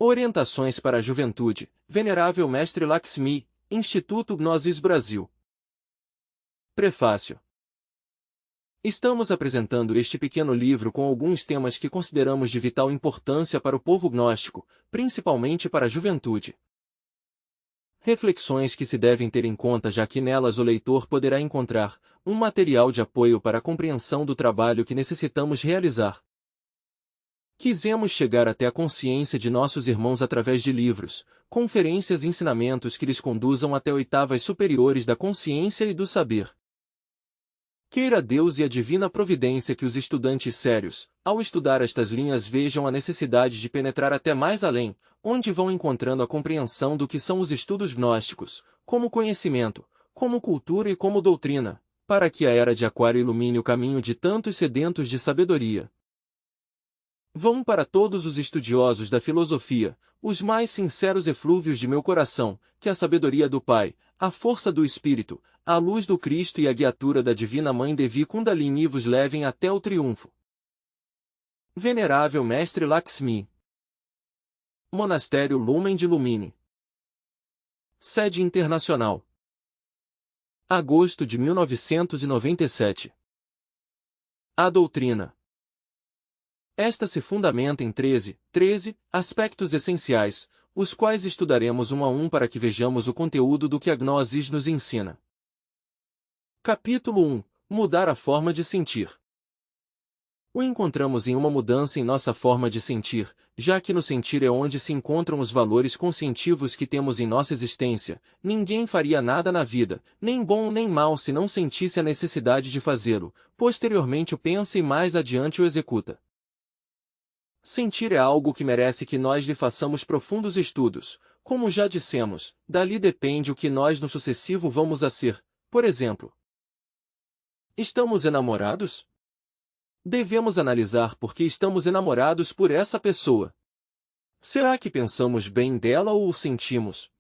Orientações para a Juventude, Venerável Mestre Lakshmi, Instituto Gnosis Brasil. Prefácio. Estamos apresentando este pequeno livro com alguns temas que consideramos de vital importância para o povo gnóstico, principalmente para a juventude. Reflexões que se devem ter em conta, já que nelas o leitor poderá encontrar um material de apoio para a compreensão do trabalho que necessitamos realizar. Quisemos chegar até a consciência de nossos irmãos através de livros, conferências e ensinamentos que lhes conduzam até oitavas superiores da consciência e do saber. Queira Deus e a divina providência que os estudantes sérios, ao estudar estas linhas, vejam a necessidade de penetrar até mais além, onde vão encontrando a compreensão do que são os estudos gnósticos, como conhecimento, como cultura e como doutrina, para que a era de Aquário ilumine o caminho de tantos sedentos de sabedoria. Vão para todos os estudiosos da filosofia, os mais sinceros eflúvios de meu coração, que a sabedoria do Pai, a força do Espírito, a luz do Cristo e a guiatura da Divina Mãe Devi Kundalini vos levem até o triunfo. Venerável Mestre Lakshmi. Monastério Lumen de Lumine. Sede Internacional. Agosto de 1997. A doutrina. Esta se fundamenta em 13 aspectos essenciais, os quais estudaremos um a um para que vejamos o conteúdo do que a Gnosis nos ensina. Capítulo 1. Mudar a forma de sentir. O encontramos em uma mudança em nossa forma de sentir, já que no sentir é onde se encontram os valores conscientivos que temos em nossa existência. Ninguém faria nada na vida, nem bom nem mal, se não sentisse a necessidade de fazê-lo. Posteriormente o pensa e mais adiante o executa. Sentir é algo que merece que nós lhe façamos profundos estudos. Como já dissemos, dali depende o que nós no sucessivo vamos a ser. Por exemplo, estamos enamorados? Devemos analisar por que estamos enamorados por essa pessoa. Será que pensamos bem dela ou o sentimos?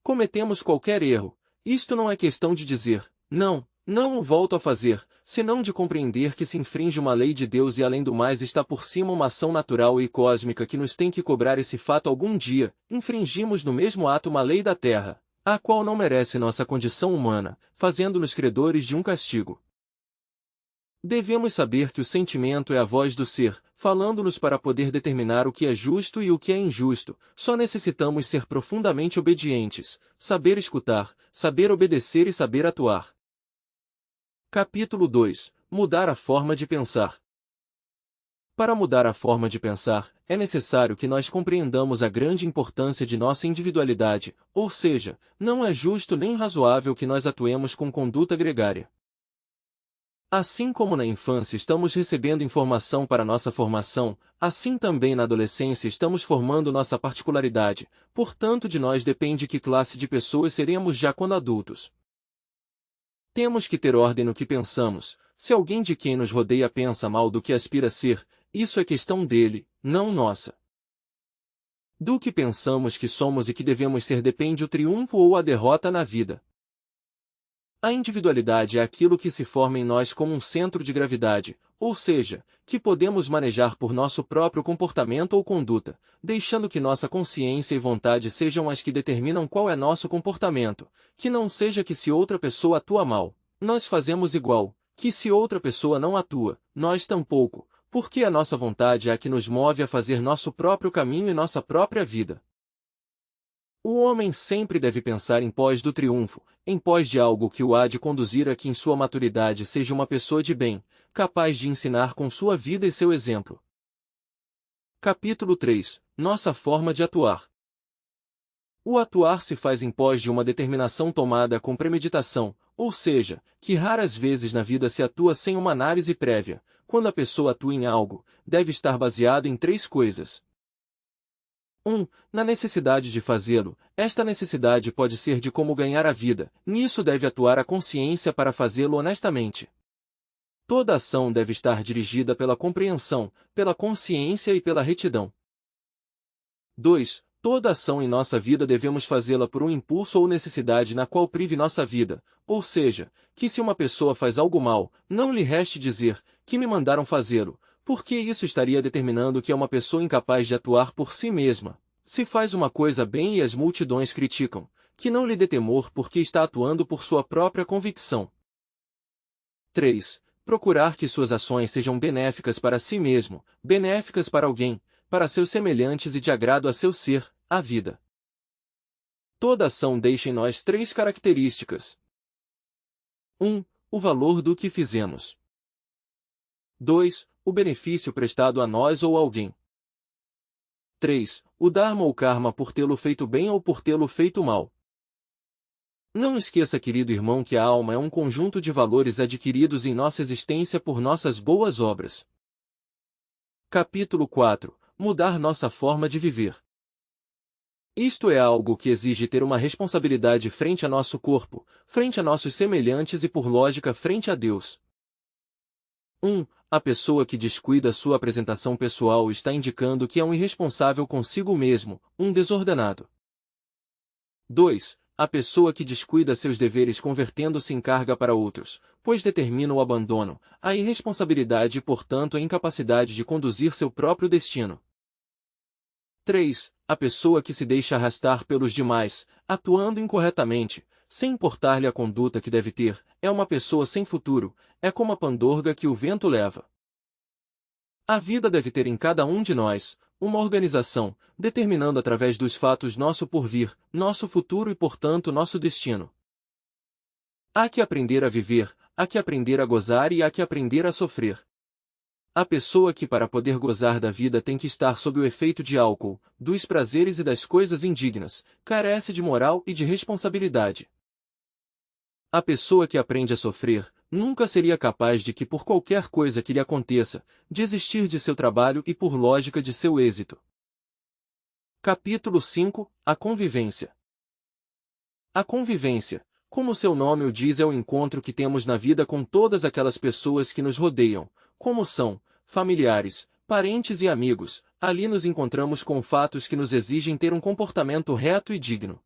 Cometemos qualquer erro. Isto não é questão de dizer, não o volto a fazer, senão de compreender que se infringe uma lei de Deus e além do mais está por cima uma ação natural e cósmica que nos tem que cobrar esse fato algum dia. Infringimos no mesmo ato uma lei da terra, a qual não merece nossa condição humana, fazendo-nos credores de um castigo. Devemos saber que o sentimento é a voz do ser, falando-nos para poder determinar o que é justo e o que é injusto. Só necessitamos ser profundamente obedientes, saber escutar, saber obedecer e saber atuar. Capítulo 2. Mudar a forma de pensar. Para mudar a forma de pensar, é necessário que nós compreendamos a grande importância de nossa individualidade, ou seja, não é justo nem razoável que nós atuemos com conduta gregária. Assim como na infância estamos recebendo informação para nossa formação, assim também na adolescência estamos formando nossa particularidade, portanto de nós depende que classe de pessoas seremos já quando adultos. Temos que ter ordem no que pensamos. Se alguém de quem nos rodeia pensa mal do que aspira a ser, isso é questão dele, não nossa. Do que pensamos que somos e que devemos ser depende o triunfo ou a derrota na vida. A individualidade é aquilo que se forma em nós como um centro de gravidade, ou seja, que podemos manejar por nosso próprio comportamento ou conduta, deixando que nossa consciência e vontade sejam as que determinam qual é nosso comportamento, que não seja que se outra pessoa atua mal, nós fazemos igual, que se outra pessoa não atua, nós tampouco, porque a nossa vontade é a que nos move a fazer nosso próprio caminho e nossa própria vida. O homem sempre deve pensar em pós do triunfo, em pós de algo que o há de conduzir a que em sua maturidade seja uma pessoa de bem, capaz de ensinar com sua vida e seu exemplo. Capítulo 3. Nossa forma de atuar. O atuar se faz em pós de uma determinação tomada com premeditação, ou seja, que raras vezes na vida se atua sem uma análise prévia. Quando a pessoa atua em algo, deve estar baseado em 3 coisas. 1. Na necessidade de fazê-lo. Esta necessidade pode ser de como ganhar a vida. Nisso deve atuar a consciência para fazê-lo honestamente. Toda ação deve estar dirigida pela compreensão, pela consciência e pela retidão. 2. Toda ação em nossa vida devemos fazê-la por um impulso ou necessidade na qual prive nossa vida, ou seja, que se uma pessoa faz algo mal, não lhe reste dizer, que me mandaram fazê-lo, porque isso estaria determinando que é uma pessoa incapaz de atuar por si mesma. Se faz uma coisa bem e as multidões criticam, que não lhe dê temor porque está atuando por sua própria convicção. 3. Procurar que suas ações sejam benéficas para si mesmo, benéficas para alguém, para seus semelhantes e de agrado a seu ser, a vida. Toda ação deixa em nós 3 características. 1. O valor do que fizemos. 2. O benefício prestado a nós ou a alguém. 3. O dharma ou karma por tê-lo feito bem ou por tê-lo feito mal. Não esqueça, querido irmão, que a alma é um conjunto de valores adquiridos em nossa existência por nossas boas obras. Capítulo 4. Mudar nossa forma de viver. Isto é algo que exige ter uma responsabilidade frente a nosso corpo, frente a nossos semelhantes e por lógica frente a Deus. 1. A pessoa que descuida sua apresentação pessoal está indicando que é um irresponsável consigo mesmo, um desordenado. 2. A pessoa que descuida seus deveres convertendo-se em carga para outros, pois determina o abandono, a irresponsabilidade e portanto a incapacidade de conduzir seu próprio destino. 3. A pessoa que se deixa arrastar pelos demais, atuando incorretamente, sem importar-lhe a conduta que deve ter, é uma pessoa sem futuro, é como a pandorga que o vento leva. A vida deve ter em cada um de nós uma organização, determinando através dos fatos nosso porvir, nosso futuro e, portanto, nosso destino. Há que aprender a viver, há que aprender a gozar e há que aprender a sofrer. A pessoa que para poder gozar da vida tem que estar sob o efeito de álcool, dos prazeres e das coisas indignas, carece de moral e de responsabilidade. A pessoa que aprende a sofrer, nunca seria capaz de que por qualquer coisa que lhe aconteça, desistir de seu trabalho e por lógica de seu êxito. Capítulo 5. A convivência. A convivência, como seu nome o diz, é o encontro que temos na vida com todas aquelas pessoas que nos rodeiam, como são, familiares, parentes e amigos. Ali nos encontramos com fatos que nos exigem ter um comportamento reto e digno.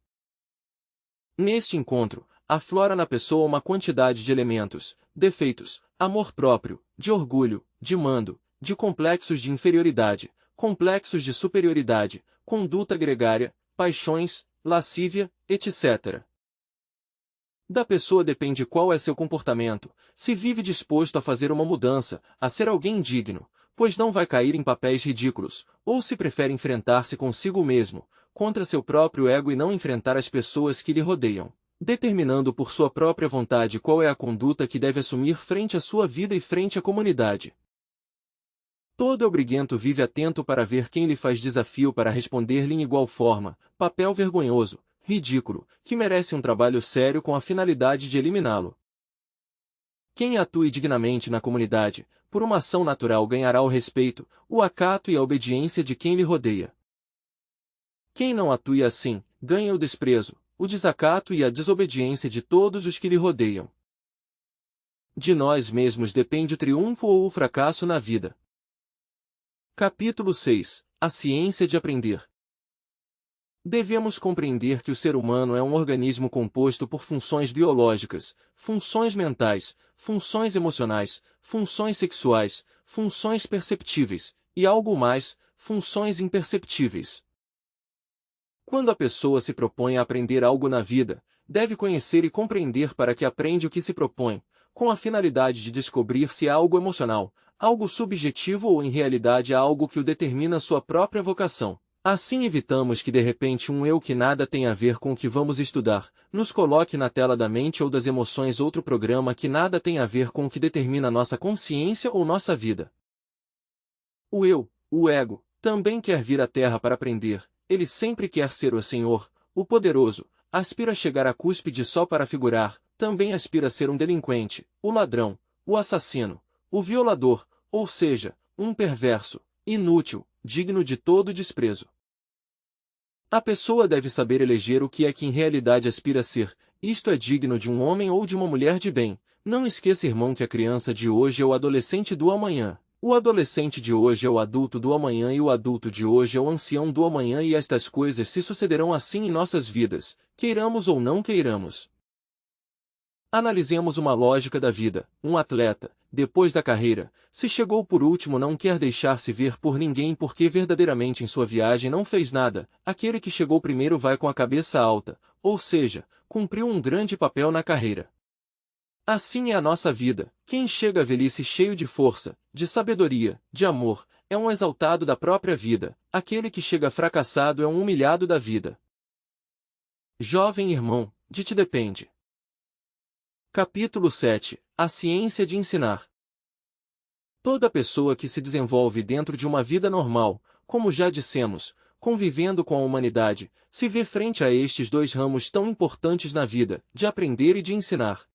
Neste encontro, aflora na pessoa uma quantidade de elementos, defeitos, amor próprio, de orgulho, de mando, de complexos de inferioridade, complexos de superioridade, conduta gregária, paixões, lascívia, etc. Da pessoa depende qual é seu comportamento, se vive disposto a fazer uma mudança, a ser alguém digno, pois não vai cair em papéis ridículos, ou se prefere enfrentar-se consigo mesmo, contra seu próprio ego e não enfrentar as pessoas que lhe rodeiam, determinando por sua própria vontade qual é a conduta que deve assumir frente à sua vida e frente à comunidade. Todo obriguento vive atento para ver quem lhe faz desafio para responder-lhe em igual forma, papel vergonhoso, ridículo, que merece um trabalho sério com a finalidade de eliminá-lo. Quem atue dignamente na comunidade, por uma ação natural ganhará o respeito, o acato e a obediência de quem lhe rodeia. Quem não atue assim, ganha o desprezo, o desacato e a desobediência de todos os que lhe rodeiam. De nós mesmos depende o triunfo ou o fracasso na vida. Capítulo 6. A ciência de aprender. Devemos compreender que o ser humano é um organismo composto por funções biológicas, funções mentais, funções emocionais, funções sexuais, funções perceptíveis, e algo mais, funções imperceptíveis. Quando a pessoa se propõe a aprender algo na vida, deve conhecer e compreender para que aprende o que se propõe, com a finalidade de descobrir se é algo emocional, algo subjetivo ou em realidade é algo que o determina sua própria vocação. Assim evitamos que de repente um eu que nada tem a ver com o que vamos estudar, nos coloque na tela da mente ou das emoções outro programa que nada tem a ver com o que determina nossa consciência ou nossa vida. O eu, o ego, também quer vir à Terra para aprender, ele sempre quer ser o Senhor, o poderoso, aspira a chegar à cúspide só para figurar, também aspira a ser um delinquente, o ladrão, o assassino, o violador, ou seja, um perverso, inútil, digno de todo desprezo. A pessoa deve saber eleger o que é que em realidade aspira a ser, isto é digno de um homem ou de uma mulher de bem. Não esqueça, irmão, que a criança de hoje é o adolescente do amanhã. O adolescente de hoje é o adulto do amanhã e o adulto de hoje é o ancião do amanhã e estas coisas se sucederão assim em nossas vidas, queiramos ou não queiramos. Analisemos uma lógica da vida. Um atleta, depois da carreira, se chegou por último não quer deixar-se ver por ninguém porque verdadeiramente em sua viagem não fez nada, aquele que chegou primeiro vai com a cabeça alta, ou seja, cumpriu um grande papel na carreira. Assim é a nossa vida, quem chega à velhice cheio de força, de sabedoria, de amor, é um exaltado da própria vida, aquele que chega fracassado é um humilhado da vida. Jovem irmão, de ti depende. Capítulo 7. A ciência de ensinar. Toda pessoa que se desenvolve dentro de uma vida normal, como já dissemos, convivendo com a humanidade, se vê frente a estes dois ramos tão importantes na vida, de aprender e de ensinar.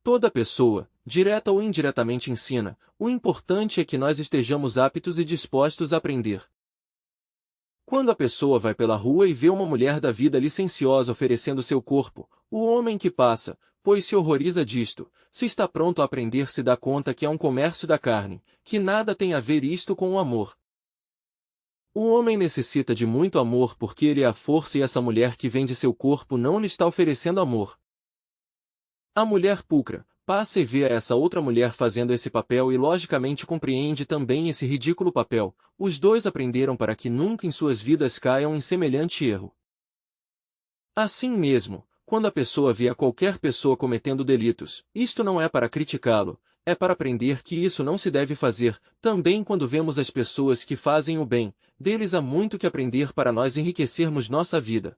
Toda pessoa, direta ou indiretamente ensina, o importante é que nós estejamos aptos e dispostos a aprender. Quando a pessoa vai pela rua e vê uma mulher da vida licenciosa oferecendo seu corpo, o homem que passa, pois se horroriza disto, se está pronto a aprender se dá conta que é um comércio da carne, que nada tem a ver isto com o amor. O homem necessita de muito amor porque ele é a força e essa mulher que vende seu corpo não lhe está oferecendo amor. A mulher pulcra passa e vê a essa outra mulher fazendo esse papel e logicamente compreende também esse ridículo papel. Os dois aprenderam para que nunca em suas vidas caiam em semelhante erro. Assim mesmo, quando a pessoa vê a qualquer pessoa cometendo delitos, isto não é para criticá-lo, é para aprender que isso não se deve fazer. Também quando vemos as pessoas que fazem o bem, deles há muito que aprender para nós enriquecermos nossa vida.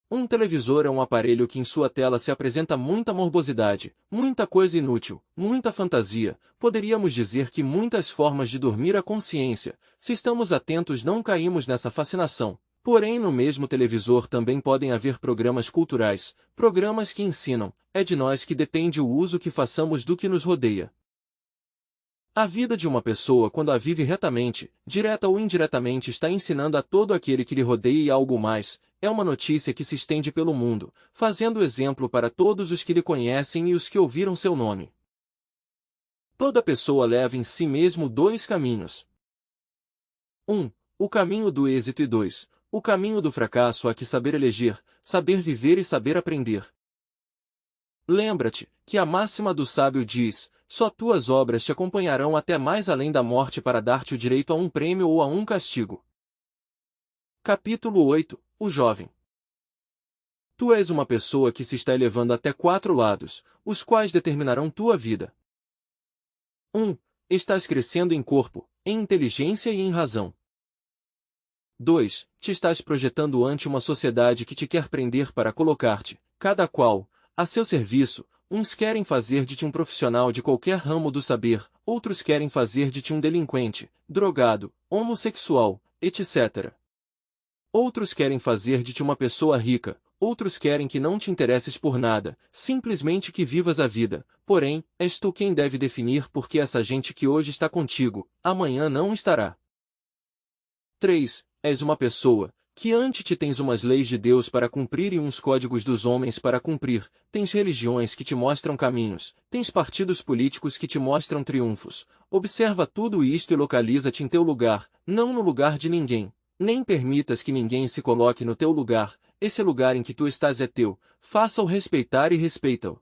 Um televisor é um aparelho que em sua tela se apresenta muita morbosidade, muita coisa inútil, muita fantasia, poderíamos dizer que muitas formas de dormir a consciência. Se estamos atentos não caímos nessa fascinação. Porém no mesmo televisor também podem haver programas culturais, programas que ensinam, é de nós que depende o uso que façamos do que nos rodeia. A vida de uma pessoa quando a vive retamente, direta ou indiretamente está ensinando a todo aquele que lhe rodeia e algo mais, é uma notícia que se estende pelo mundo, fazendo exemplo para todos os que lhe conhecem e os que ouviram seu nome. Toda pessoa leva em si mesmo dois caminhos. 1. O caminho do êxito e 2. O caminho do fracasso há que saber eleger, saber viver e saber aprender. Lembra-te, que a máxima do sábio diz, só tuas obras te acompanharão até mais além da morte para dar-te o direito a um prêmio ou a um castigo. Capítulo 8. O jovem. Tu és uma pessoa que se está elevando até 4 lados, os quais determinarão tua vida. 1. Estás crescendo em corpo, em inteligência e em razão. 2. Te estás projetando ante uma sociedade que te quer prender para colocar-te, cada qual, a seu serviço. Uns querem fazer de ti um profissional de qualquer ramo do saber, outros querem fazer de ti um delinquente, drogado, homossexual, etc. Outros querem fazer de ti uma pessoa rica, outros querem que não te interesses por nada, simplesmente que vivas a vida. Porém, és tu quem deve definir porque essa gente que hoje está contigo, amanhã não estará. 3. És uma pessoa, que ante ti tens umas leis de Deus para cumprir e uns códigos dos homens para cumprir, tens religiões que te mostram caminhos, tens partidos políticos que te mostram triunfos. Observa tudo isto e localiza-te em teu lugar, não no lugar de ninguém. Nem permitas que ninguém se coloque no teu lugar, esse lugar em que tu estás é teu, faça-o respeitar e respeita-o.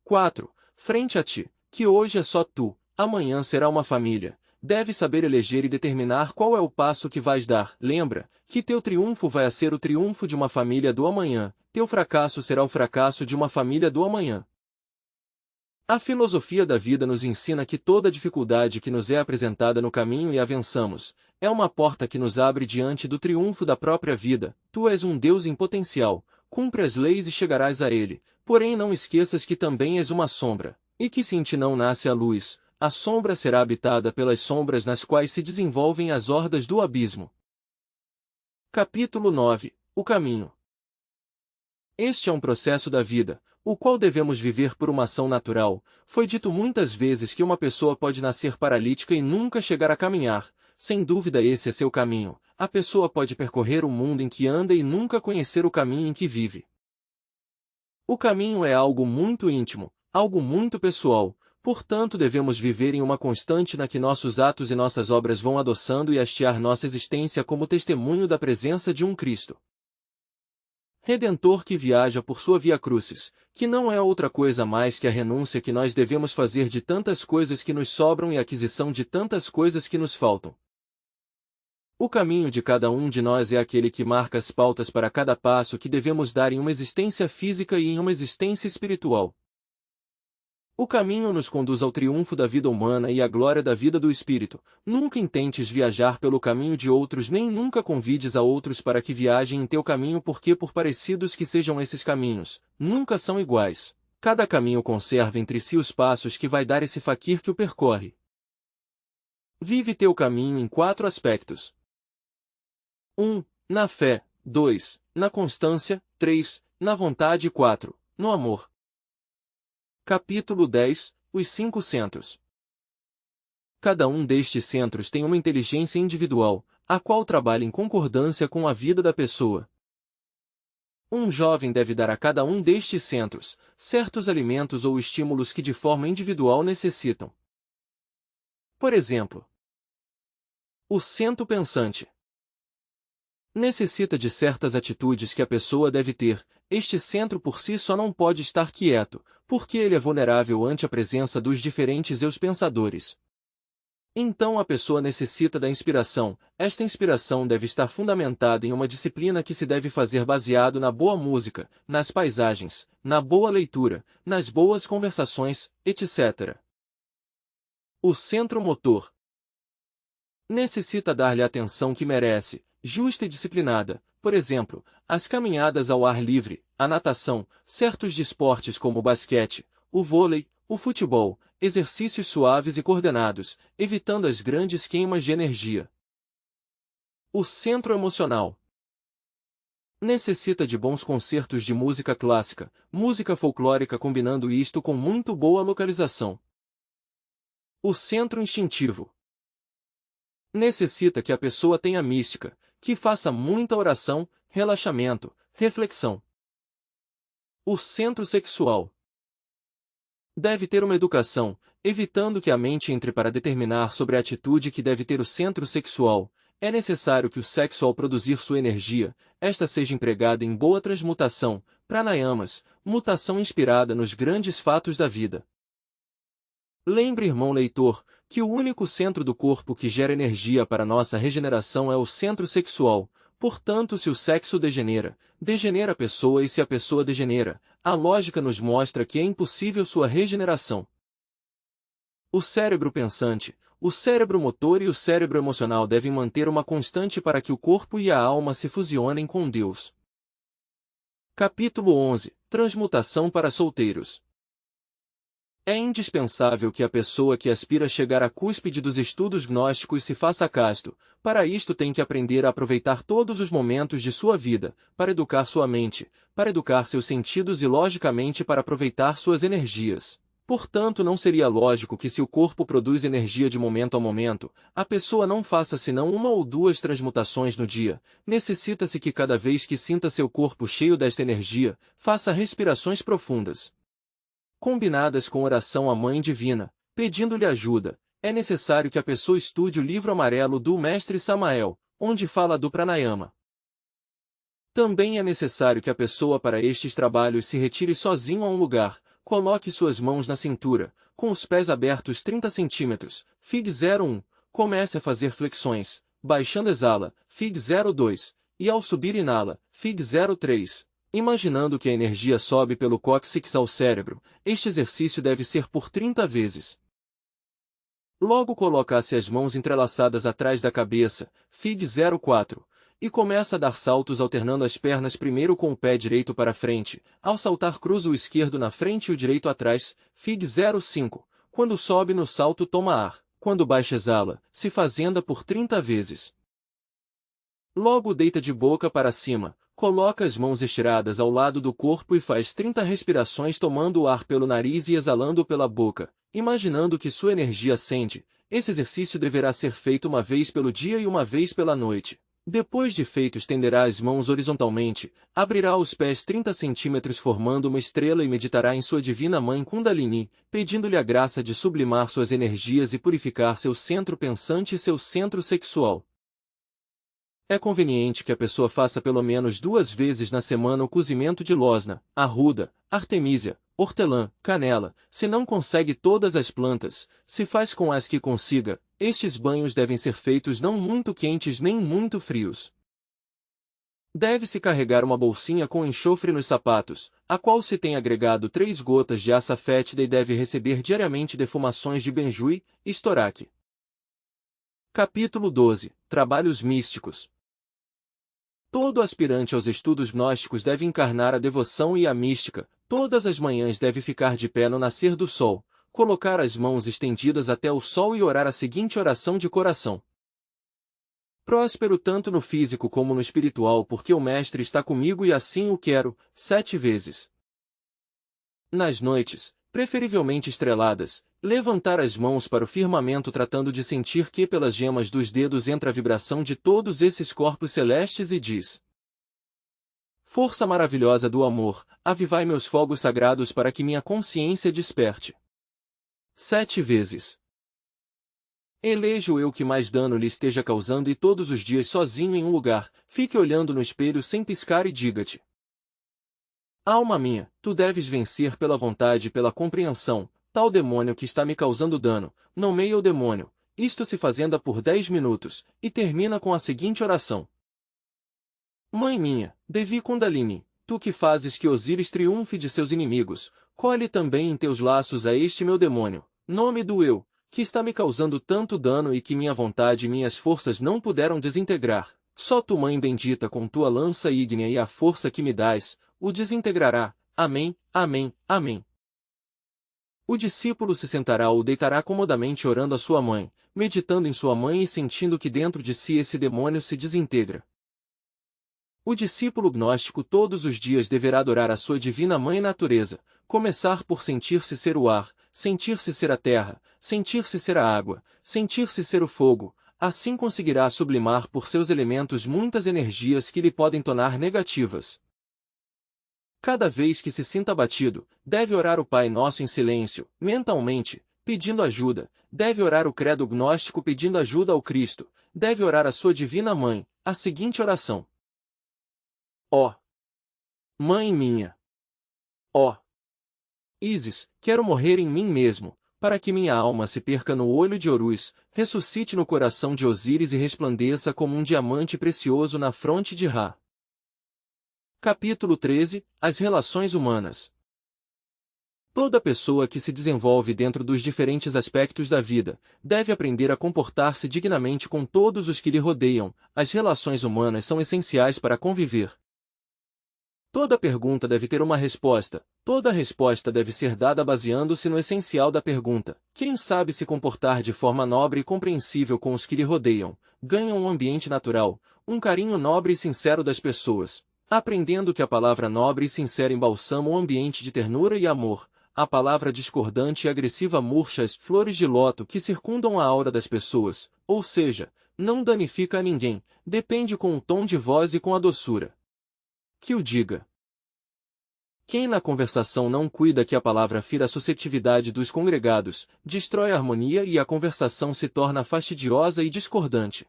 4. Frente a ti, que hoje é só tu, amanhã será uma família. Deves saber eleger e determinar qual é o passo que vais dar. Lembra, que teu triunfo vai ser o triunfo de uma família do amanhã, teu fracasso será o fracasso de uma família do amanhã. A filosofia da vida nos ensina que toda dificuldade que nos é apresentada no caminho e a vençamos, é uma porta que nos abre diante do triunfo da própria vida. Tu és um Deus em potencial, cumpre as leis e chegarás a ele, porém não esqueças que também és uma sombra, e que se em ti não nasce a luz, a sombra será habitada pelas sombras nas quais se desenvolvem as hordas do abismo. Capítulo 9. O caminho. Este é um processo da vida, o qual devemos viver por uma ação natural. Foi dito muitas vezes que uma pessoa pode nascer paralítica e nunca chegar a caminhar. Sem dúvida esse é seu caminho. A pessoa pode percorrer o mundo em que anda e nunca conhecer o caminho em que vive. O caminho é algo muito íntimo, algo muito pessoal. Portanto devemos viver em uma constante na que nossos atos e nossas obras vão adoçando e hastear nossa existência como testemunho da presença de um Cristo. Redentor que viaja por sua via crucis, que não é outra coisa mais que a renúncia que nós devemos fazer de tantas coisas que nos sobram e a aquisição de tantas coisas que nos faltam. O caminho de cada um de nós é aquele que marca as pautas para cada passo que devemos dar em uma existência física e em uma existência espiritual. O caminho nos conduz ao triunfo da vida humana e à glória da vida do espírito. Nunca intentes viajar pelo caminho de outros, nem nunca convides a outros para que viajem em teu caminho, porque por parecidos que sejam esses caminhos, nunca são iguais. Cada caminho conserva entre si os passos que vai dar esse faquir que o percorre. Vive teu caminho em 4 aspectos. 1. Na fé. 2. Na constância. 3. Na vontade. 4. No amor. Capítulo 10. Os 5 centros. Cada um destes centros tem uma inteligência individual, a qual trabalha em concordância com a vida da pessoa. Um jovem deve dar a cada um destes centros certos alimentos ou estímulos que de forma individual necessitam. Por exemplo, o centro pensante necessita de certas atitudes que a pessoa deve ter. Este centro por si só não pode estar quieto, porque ele é vulnerável ante a presença dos diferentes eus pensadores. Então a pessoa necessita da inspiração. Esta inspiração deve estar fundamentada em uma disciplina que se deve fazer baseado na boa música, nas paisagens, na boa leitura, nas boas conversações, etc. O centro motor necessita dar-lhe a atenção que merece, justa e disciplinada. Por exemplo, as caminhadas ao ar livre, a natação, certos desportos como o basquete, o vôlei, o futebol, exercícios suaves e coordenados, evitando as grandes queimas de energia. O centro emocional necessita de bons concertos de música clássica, música folclórica, combinando isto com muito boa localização. O centro instintivo necessita que a pessoa tenha mística, que faça muita oração, relaxamento, reflexão. O centro sexual deve ter uma educação, evitando que a mente entre para determinar sobre a atitude que deve ter o centro sexual. É necessário que o sexo, ao produzir sua energia, esta seja empregada em boa transmutação, pranayamas, mutação inspirada nos grandes fatos da vida. Lembre, irmão leitor, que o único centro do corpo que gera energia para nossa regeneração é o centro sexual. Portanto, se o sexo degenera, degenera a pessoa, e se a pessoa degenera, a lógica nos mostra que é impossível sua regeneração. O cérebro pensante, o cérebro motor e o cérebro emocional devem manter uma constante para que o corpo e a alma se fusionem com Deus. Capítulo 11. Transmutação para solteiros. É indispensável que a pessoa que aspira a chegar à cúspide dos estudos gnósticos se faça casto. Para isto tem que aprender a aproveitar todos os momentos de sua vida, para educar sua mente, para educar seus sentidos e logicamente para aproveitar suas energias. Portanto, não seria lógico que, se o corpo produz energia de momento a momento, a pessoa não faça senão 1 ou 2 transmutações no dia. Necessita-se que cada vez que sinta seu corpo cheio desta energia, faça respirações profundas, combinadas com oração à Mãe Divina, pedindo-lhe ajuda. É necessário que a pessoa estude o livro amarelo do Mestre Samael, onde fala do pranayama. Também é necessário que a pessoa para estes trabalhos se retire sozinho a um lugar, coloque suas mãos na cintura, com os pés abertos 30 centímetros, Fig 01, comece a fazer flexões, baixando exala, Fig 02, e ao subir inala, Fig 03. Imaginando que a energia sobe pelo cóccix ao cérebro, este exercício deve ser por 30 vezes. Logo coloca-se as mãos entrelaçadas atrás da cabeça, Fig 04, e começa a dar saltos alternando as pernas, primeiro com o pé direito para frente, ao saltar cruza o esquerdo na frente e o direito atrás, Fig 05. Quando sobe no salto toma ar, quando baixa exala, se fazenda por 30 vezes. Logo deita de boca para cima, coloca as mãos estiradas ao lado do corpo e faz 30 respirações tomando o ar pelo nariz e exalando pela boca, imaginando que sua energia ascende. Esse exercício deverá ser feito 1 vez pelo dia e 1 vez pela noite. Depois de feito, estenderá as mãos horizontalmente, abrirá os pés 30 centímetros formando uma estrela e meditará em sua divina mãe Kundalini, pedindo-lhe a graça de sublimar suas energias e purificar seu centro pensante e seu centro sexual. É conveniente que a pessoa faça pelo menos 2 vezes na semana o cozimento de losna, arruda, artemísia, hortelã, canela. Se não consegue todas as plantas, se faz com as que consiga. Estes banhos devem ser feitos não muito quentes nem muito frios. Deve-se carregar uma bolsinha com enxofre nos sapatos, a qual se tem agregado 3 gotas de aça fétida e deve receber diariamente defumações de benjuí e estoraque. Capítulo 12. Trabalhos místicos. Todo aspirante aos estudos gnósticos deve encarnar a devoção e a mística. Todas as manhãs deve ficar de pé no nascer do sol, colocar as mãos estendidas até o sol e orar a seguinte oração de coração: próspero tanto no físico como no espiritual, porque o Mestre está comigo e assim o quero, 7 vezes. Nas noites, preferivelmente estreladas, levantar as mãos para o firmamento tratando de sentir que pelas gemas dos dedos entra a vibração de todos esses corpos celestes e diz: força maravilhosa do amor, avivai meus fogos sagrados para que minha consciência desperte. 7 vezes. Elejo eu que mais dano lhe esteja causando e todos os dias sozinho em um lugar, fique olhando no espelho sem piscar e diga-te: alma minha, tu deves vencer pela vontade e pela compreensão, tal demônio que está me causando dano. Nomeia o demônio, isto se fazenda por 10 minutos, e termina com a seguinte oração: mãe minha, Devi Kundalini, tu que fazes que Osíris triunfe de seus inimigos, colhe também em teus laços a este meu demônio, nome do eu, que está me causando tanto dano e que minha vontade e minhas forças não puderam desintegrar. Só tu, mãe bendita, com tua lança ígnea e a força que me dás, o desintegrará. Amém, amém, amém. O discípulo se sentará ou deitará comodamente orando a sua mãe, meditando em sua mãe e sentindo que dentro de si esse demônio se desintegra. O discípulo gnóstico todos os dias deverá adorar a sua divina mãe natureza, começar por sentir-se ser o ar, sentir-se ser a terra, sentir-se ser a água, sentir-se ser o fogo. Assim conseguirá sublimar por seus elementos muitas energias que lhe podem tornar negativas. Cada vez que se sinta abatido, deve orar o Pai Nosso em silêncio, mentalmente, pedindo ajuda. Deve orar o credo gnóstico pedindo ajuda ao Cristo. Deve orar a sua divina mãe, a seguinte oração: ó mãe minha, ó Ísis, quero morrer em mim mesmo, para que minha alma se perca no olho de Horus, ressuscite no coração de Osíris e resplandeça como um diamante precioso na fronte de Ra. Capítulo 13. As relações humanas. Toda pessoa que se desenvolve dentro dos diferentes aspectos da vida, deve aprender a comportar-se dignamente com todos os que lhe rodeiam. As relações humanas são essenciais para conviver. Toda pergunta deve ter uma resposta. Toda resposta deve ser dada baseando-se no essencial da pergunta. Quem sabe se comportar de forma nobre e compreensível com os que lhe rodeiam, ganha um ambiente natural, um carinho nobre e sincero das pessoas. Aprendendo que a palavra nobre e sincera embalsama um ambiente de ternura e amor, a palavra discordante e agressiva murcha as flores de loto que circundam a aura das pessoas, ou seja, não danifica a ninguém, depende com o tom de voz e com a doçura que o diga. Quem na conversação não cuida que a palavra fira a suscetividade dos congregados, destrói a harmonia e a conversação se torna fastidiosa e discordante.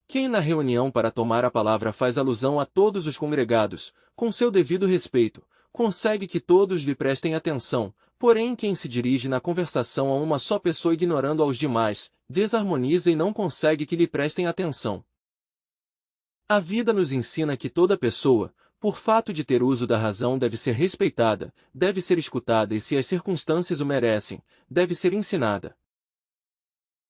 Quem na reunião para tomar a palavra faz alusão a todos os congregados, com seu devido respeito, consegue que todos lhe prestem atenção, porém quem se dirige na conversação a uma só pessoa ignorando aos demais, desarmoniza e não consegue que lhe prestem atenção. A vida nos ensina que toda pessoa, por fato de ter uso da razão, deve ser respeitada, deve ser escutada e, se as circunstâncias o merecem, deve ser ensinada.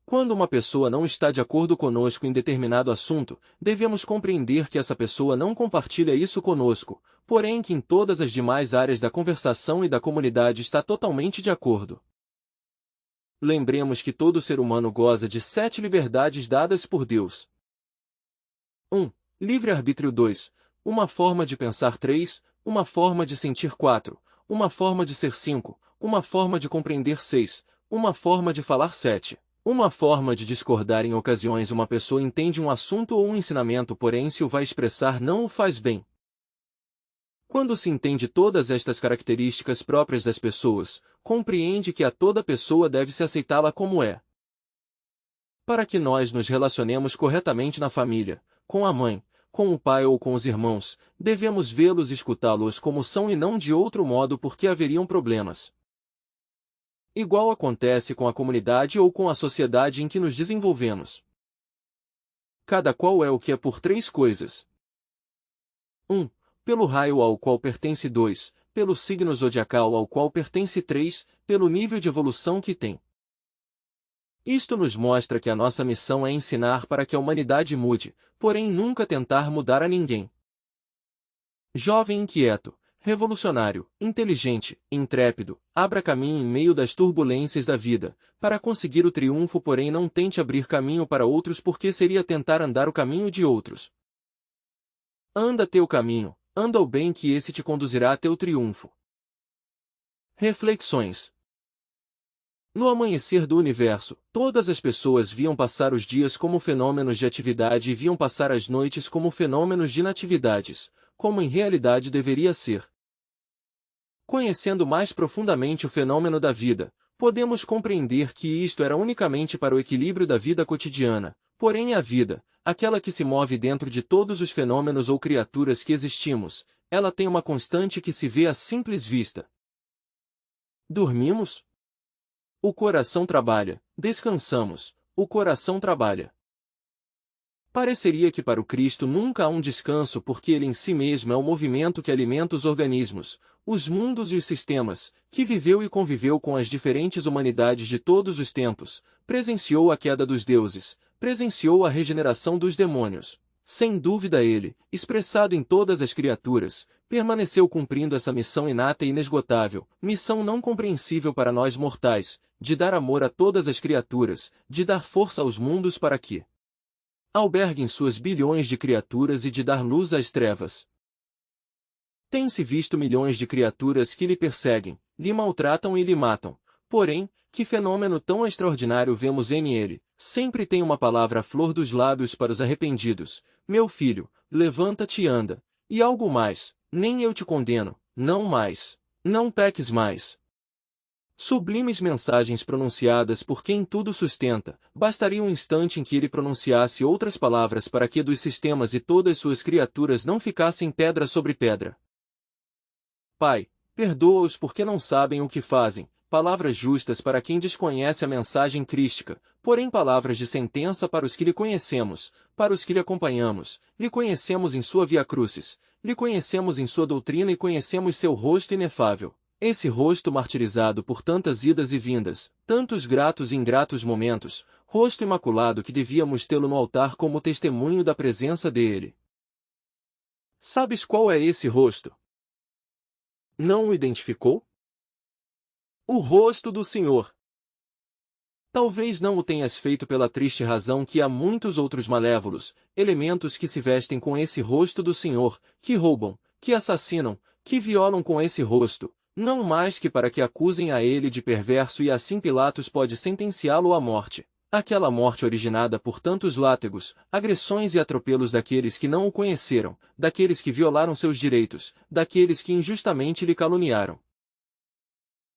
Quando uma pessoa não está de acordo conosco em determinado assunto, devemos compreender que essa pessoa não compartilha isso conosco, porém que em todas as demais áreas da conversação e da comunidade está totalmente de acordo. Lembremos que todo ser humano goza de 7 liberdades dadas por Deus. 1. Livre-arbítrio. 2. Uma forma de pensar. 3. Uma forma de sentir. 4. Uma forma de ser. 5. Uma forma de compreender. 6. Uma forma de falar. 7. Uma forma de discordar. Em ocasiões uma pessoa entende um assunto ou um ensinamento, porém se o vai expressar não o faz bem. Quando se entende todas estas características próprias das pessoas, compreende que a toda pessoa deve-se aceitá-la como é. Para que nós nos relacionemos corretamente na família, com a mãe, com o pai ou com os irmãos, devemos vê-los e escutá-los como são e não de outro modo porque haveriam problemas. Igual acontece com a comunidade ou com a sociedade em que nos desenvolvemos. Cada qual é o que é por três coisas. 1. Pelo raio ao qual pertence. 2. Pelo signo zodiacal ao qual pertence. 3. Pelo nível de evolução que tem. Isto nos mostra que a nossa missão é ensinar para que a humanidade mude, porém nunca tentar mudar a ninguém. Jovem inquieto, revolucionário, inteligente, intrépido, abra caminho em meio das turbulências da vida, para conseguir o triunfo, porém não tente abrir caminho para outros porque seria tentar andar o caminho de outros. Anda teu caminho, anda o bem que esse te conduzirá a teu triunfo. Reflexões. No amanhecer do universo, todas as pessoas viam passar os dias como fenômenos de atividade e viam passar as noites como fenômenos de inatividades, como em realidade deveria ser. Conhecendo mais profundamente o fenômeno da vida, podemos compreender que isto era unicamente para o equilíbrio da vida cotidiana, porém a vida, aquela que se move dentro de todos os fenômenos ou criaturas que existimos, ela tem uma constante que se vê à simples vista. Dormimos? O coração trabalha, descansamos, o coração trabalha. Pareceria que para o Cristo nunca há um descanso porque ele em si mesmo é o movimento que alimenta os organismos, os mundos e os sistemas, que viveu e conviveu com as diferentes humanidades de todos os tempos, presenciou a queda dos deuses, presenciou a regeneração dos demônios. Sem dúvida ele, expressado em todas as criaturas, permaneceu cumprindo essa missão inata e inesgotável, missão não compreensível para nós mortais, de dar amor a todas as criaturas, de dar força aos mundos para que alberguem suas bilhões de criaturas e de dar luz às trevas. Tem-se visto milhões de criaturas que lhe perseguem, lhe maltratam e lhe matam. Porém, que fenômeno tão extraordinário vemos em ele, sempre tem uma palavra à flor dos lábios para os arrependidos. Meu filho, levanta-te e anda. E algo mais, nem eu te condeno, não mais. Não peques mais. Sublimes mensagens pronunciadas por quem tudo sustenta, bastaria um instante em que ele pronunciasse outras palavras para que dos sistemas e todas suas criaturas não ficassem pedra sobre pedra. Pai, perdoa-os porque não sabem o que fazem, palavras justas para quem desconhece a mensagem crística, porém palavras de sentença para os que lhe conhecemos, para os que lhe acompanhamos, lhe conhecemos em sua via crucis, lhe conhecemos em sua doutrina e conhecemos seu rosto inefável. Esse rosto martirizado por tantas idas e vindas, tantos gratos e ingratos momentos, rosto imaculado que devíamos tê-lo no altar como testemunho da presença dele. Sabes qual é esse rosto? Não o identificou? O rosto do Senhor. Talvez não o tenhas feito pela triste razão que há muitos outros malévolos, elementos que se vestem com esse rosto do Senhor, que roubam, que assassinam, que violam com esse rosto, não mais que para que acusem a ele de perverso e assim Pilatos pode sentenciá-lo à morte. Aquela morte originada por tantos látegos, agressões e atropelos daqueles que não o conheceram, daqueles que violaram seus direitos, daqueles que injustamente lhe caluniaram.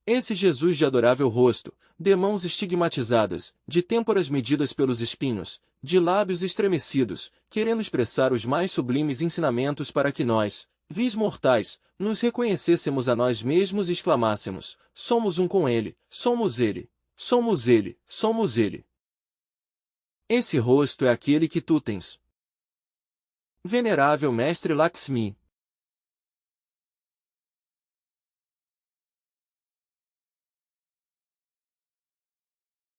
Esse Jesus de adorável rosto, de mãos estigmatizadas, de têmporas medidas pelos espinhos, de lábios estremecidos, querendo expressar os mais sublimes ensinamentos para que nós, vis mortais, nos reconhecêssemos a nós mesmos e exclamássemos, somos um com ele, somos ele, somos ele, somos ele. Esse rosto é aquele que tu tens. Venerável Mestre Lakshmi.